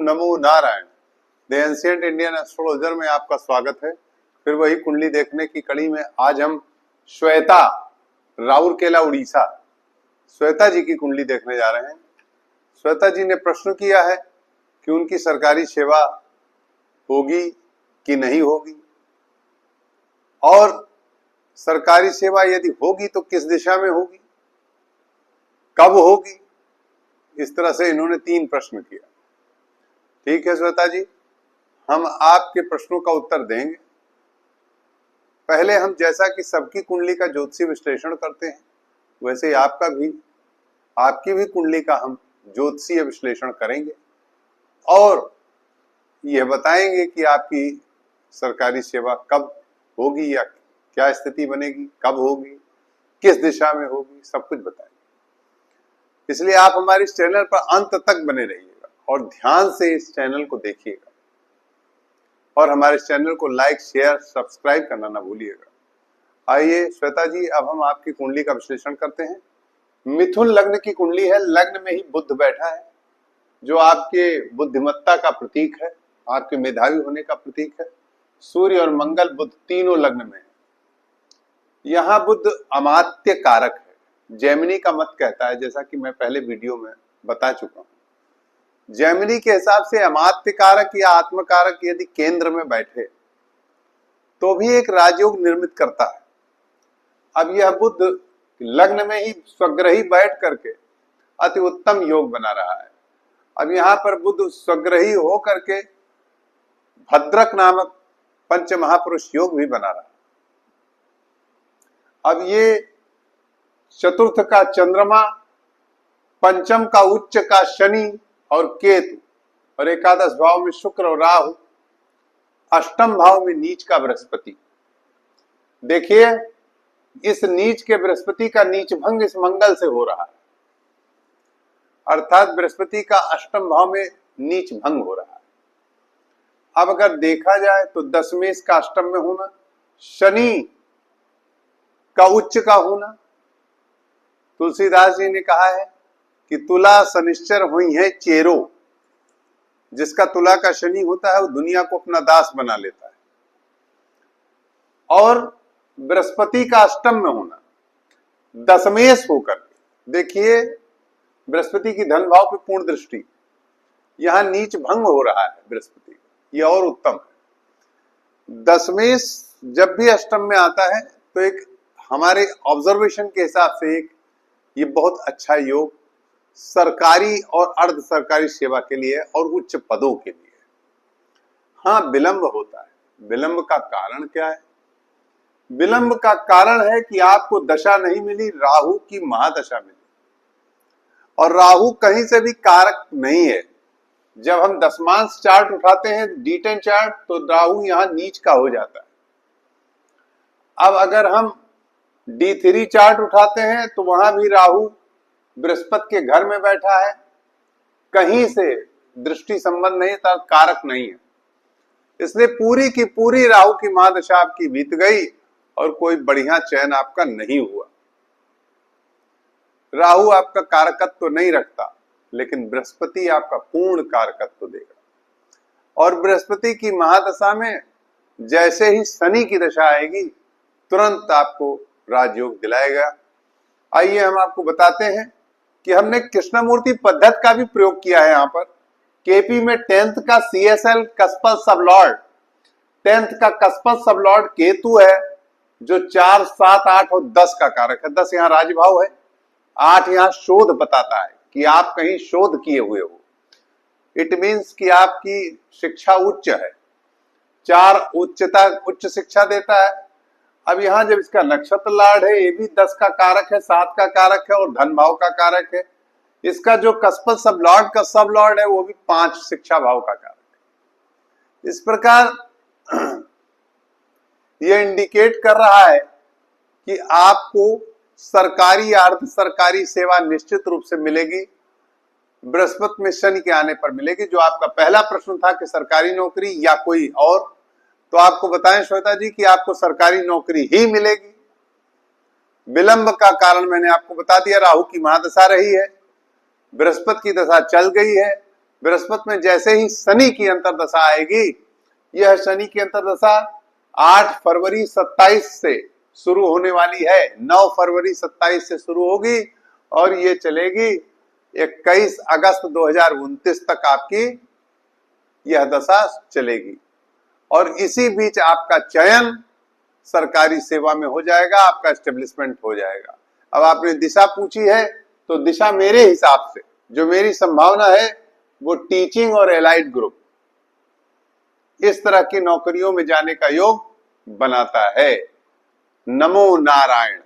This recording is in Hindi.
NaMo Narayan. The ancient Indian astrologer में आपका स्वागत है। फिर वही कुंडली देखने की कड़ी में आज हम श्वेता, राउरकेला उड़ीसा, श्वेता जी की कुंडली देखने जा रहे हैं। श्वेता जी ने प्रश्न किया है कि उनकी सरकारी सेवा होगी कि नहीं होगी, और सरकारी सेवा यदि होगी तो किस दिशा में होगी, कब होगी। इस तरह से इन्होंने 3 प्रश्न किया। ठीक है श्वेता जी, हम आपके प्रश्नों का उत्तर देंगे। पहले हम जैसा कि सबकी कुंडली का ज्योतिषीय विश्लेषण करते हैं, वैसे ही आपकी भी कुंडली का हम ज्योतिषीय विश्लेषण करेंगे और यह बताएंगे कि आपकी सरकारी सेवा कब होगी या क्या स्थिति बनेगी, कब होगी, किस दिशा में होगी, सब कुछ बताएंगे। इसलिए आप हमारे इस चैनल पर अंत तक बने रहिएगा और ध्यान से इस चैनल को देखिएगा और हमारे इस चैनल को लाइक, शेयर, सब्सक्राइब करना ना भूलिएगा। आइए श्वेता जी, अब हम आपकी कुंडली का विश्लेषण करते हैं। मिथुन लग्न की कुंडली है। लग्न में ही बुध बैठा है, जो आपके बुद्धिमत्ता का प्रतीक है, आपके मेधावी होने का प्रतीक है। सूर्य और मंगल, बुध तीनों लग्न में है। यहाँ बुध अमात्य कारक है। जैमिनी का मत कहता है, जैसा कि मैं पहले वीडियो में बता चुका हूं, जैमिनी के हिसाब से अमात्य कारक या आत्मकारक यदि केंद्र में बैठे तो भी एक राजयोग निर्मित करता है। अब यह बुध लग्न में ही स्वग्रही बैठ करके अति उत्तम योग बना रहा है। अब यहाँ पर बुध स्वग्रही हो करके भद्रक नामक पंच महापुरुष योग भी बना रहा है। अब ये चतुर्थ का चंद्रमा, पंचम का उच्च का शनि और केतु, और एकादश भाव में शुक्र और राहु, अष्टम भाव में नीच का बृहस्पति। देखिए, इस नीच के बृहस्पति का नीच भंग इस मंगल से हो रहा है, अर्थात बृहस्पति का अष्टम भाव में नीच भंग हो रहा है। अब अगर देखा जाए तो दशमेश का अष्टम में होना, शनि का उच्च का होना, तुलसीदास जी ने कहा है कि तुला शनिश्चर हुई है चेरो। जिसका तुला का शनि होता है वो दुनिया को अपना दास बना लेता है। और बृहस्पति का अष्टम में होना, दशमेश होकर, देखिए बृहस्पति की धन भाव पे पूर्ण दृष्टि, यहां नीच भंग हो रहा है बृहस्पति, यह और उत्तम है। दशमेश जब भी अष्टम में आता है तो एक हमारे ऑब्जर्वेशन के हिसाब से एक ये बहुत अच्छा योग सरकारी और अर्ध सरकारी सेवा के लिए और उच्च पदों के लिए। हाँ, विलंब होता है। विलंब का कारण क्या है? विलंब का कारण है कि आपको दशा नहीं मिली, राहु की महादशा मिली, और राहु कहीं से भी कारक नहीं है। जब हम दशमांश चार्ट उठाते हैं, D10 चार्ट, तो राहु यहां नीच का हो जाता है। अब अगर हम D3 चार्ट उठाते हैं तो वहां भी राहु बृहस्पति के घर में बैठा है, कहीं से दृष्टि संबंध नहीं था, कारक नहीं है। इसलिए पूरी की पूरी राहु की महादशा आपकी बीत गई और कोई बढ़िया चयन आपका नहीं हुआ। राहु आपका कारकत्व तो नहीं रखता, लेकिन बृहस्पति आपका पूर्ण कारकत्व देगा। और बृहस्पति की महादशा में जैसे ही शनि की दशा आएगी, तुरंत आपको राजयोग दिलाएगा। आइए हम आपको बताते हैं कि हमने कृष्णमूर्ति पद्धति का भी प्रयोग किया है। यहाँ पर केपी में 10th का CSL कस्पल सबलॉर्ड, 10th का कस्पल सबलॉर्ड केतु है, जो 4, 7, 8 और 10 का कारक है। 10 यहाँ राजभाव है, 8 यहाँ शोध बताता है कि आप कहीं शोध किए हुए हो। इट मीन्स कि आपकी शिक्षा उच्च है। 4 उच्च शिक्षा देता है। अब यहां जब इसका नक्षत्र लार्ड है, ये भी 10 का कारक है, 7 का कारक है और धन भाव का कारक है। इसका जो कस्पल सब लॉर्ड का सब लॉर्ड है, वो भी 5 शिक्षा भाव का कारक है। इस प्रकार यह इंडिकेट कर रहा है कि आपको सरकारी या अर्ध सरकारी सेवा निश्चित रूप से मिलेगी। बृहस्पति में शनि के आने पर मिलेगी। जो आपका पहला प्रश्न था कि सरकारी नौकरी या कोई और, तो आपको बताएं श्वेता जी कि आपको सरकारी नौकरी ही मिलेगी। विलंब का कारण मैंने आपको बता दिया, राहु की महादशा रही है, बृहस्पति की दशा चल गई है, बृहस्पति में जैसे ही शनि की अंतर्दशा आएगी, यह शनि की अंतर्दशा 8 फरवरी 27 से शुरू होने वाली है। 9 फरवरी 27 से शुरू होगी और ये चलेगी 21 अगस्त 2029 तक आपकी यह दशा चलेगी। और इसी बीच आपका चयन सरकारी सेवा में हो जाएगा, आपका एस्टेब्लिशमेंट हो जाएगा। अब आपने दिशा पूछी है, तो दिशा मेरे हिसाब से जो मेरी संभावना है वो टीचिंग और एलाइड ग्रुप, इस तरह की नौकरियों में जाने का योग बनाता है। नमो नारायण।